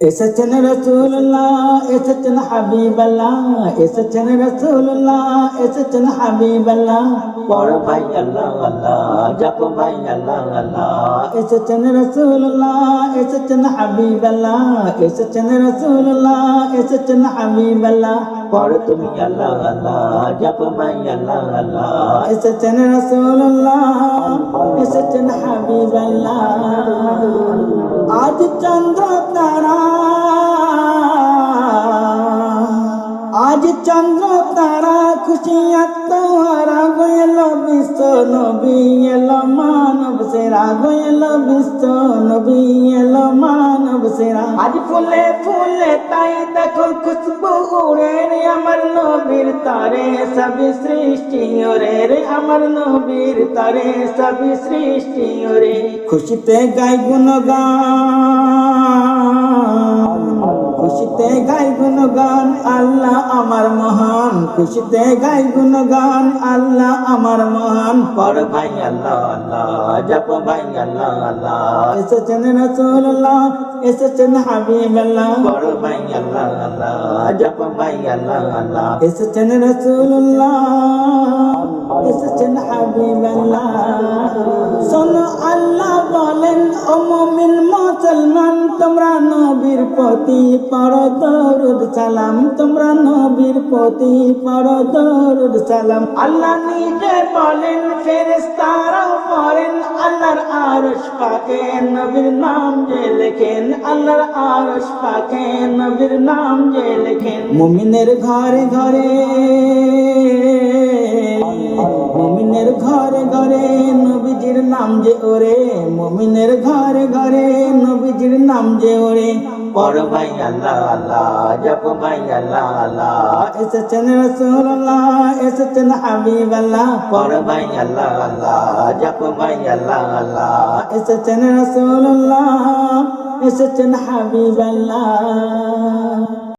এসেছেন রাসূলুল্লাহ, এসেছেন হাবিবাল্লাহ, এসেছেন রাসূলুল্লাহ, এসেছেন হাবিবাল্লাহ। পড়ো ভাই আল্লাহ আল্লাহ, জপো ভাই আল্লাহ আল্লাহ। এসেছেন রাসূলুল্লাহ, এসেছেন হাবিবাল্লাহ, এসেছেন রাসূলুল্লাহ, এসেছেন হাবিবাল্লাহ। পড়ো তুমি আল্লাহ আল্লাহ, জপো ভাই আল্লাহ আল্লাহ। এসেছেন রাসূলুল্লাহ, এসেছেন হাবিবাল্লাহ। আজ চন্দ্র তারা, আজ চন্দ্র তারা খুশি আত্মহারা গেল বিশ্ব নবী এলো মানব সেরা, গেল বিশ্ব নবী এলো মানব সেরা। আজ ফুলে ফুলে তাই দেখো খুশবু উড়ে রে আমার নবীর তারে সবই সৃষ্টি ওরে রে, আমার নবীর তারে সবই সৃষ্টি ওরে। খুশিতে গাই গুণগান, খুশিতে গাই গুণগান আল্লাহ আমার মহান, খুশিতে গাই গুণগান আল্লাহ আমার মহান। পড় ভাই আল্লাহ আল্লাহ, জপ ভাই আল্লাহ আল্লাহ। এসেছেন রাসূলুল্লাহ, এসেছেন হাবিবাল্লাহ। পড় ভাই আল্লাহ আল্লাহ, জপ ভাই আল্লাহ আল্লাহ। এসেছেন রাসূলুল্লাহ, এসেছেন হাবিবাল্লাহ। শোনো আল্লাহ বলেন ও মুমিন মুসলমান, তোমরা নবীর প্রতি পড়ো দরুদ সালাম, তোমরা নবীর প্রতি পড়ো দরুদ সালাম। আল্লাহ নিজে বলেন ফেরেশতারাও পড়েন, আল্লাহর আরশ পাকে নবীর নাম যে লেখেন, আল্লাহর আরশ পাকে নবীর নাম যে লেখেন। মুমিনের ঘরে ঘরে, মুমিনের ঘরে ঘরে নবীজির নাম যে ওরে, মুমিনের ঘরে ঘরে নবীজির নাম যে ওরে। পড় ভাই আল্লাহ আল্লাহ, জপ ভাই আল্লাহ আল্লাহ। এসেছেন রাসূলুল্লাহ, এসেছেন হাবিবাল্লাহ। পড় ভাই আল্লাহ আল্লাহ, জপ ভাই আল্লাহ আল্লাহ। এসেছেন রাসূলুল্লাহ, এসেছেন হাবিবাল্লাহ।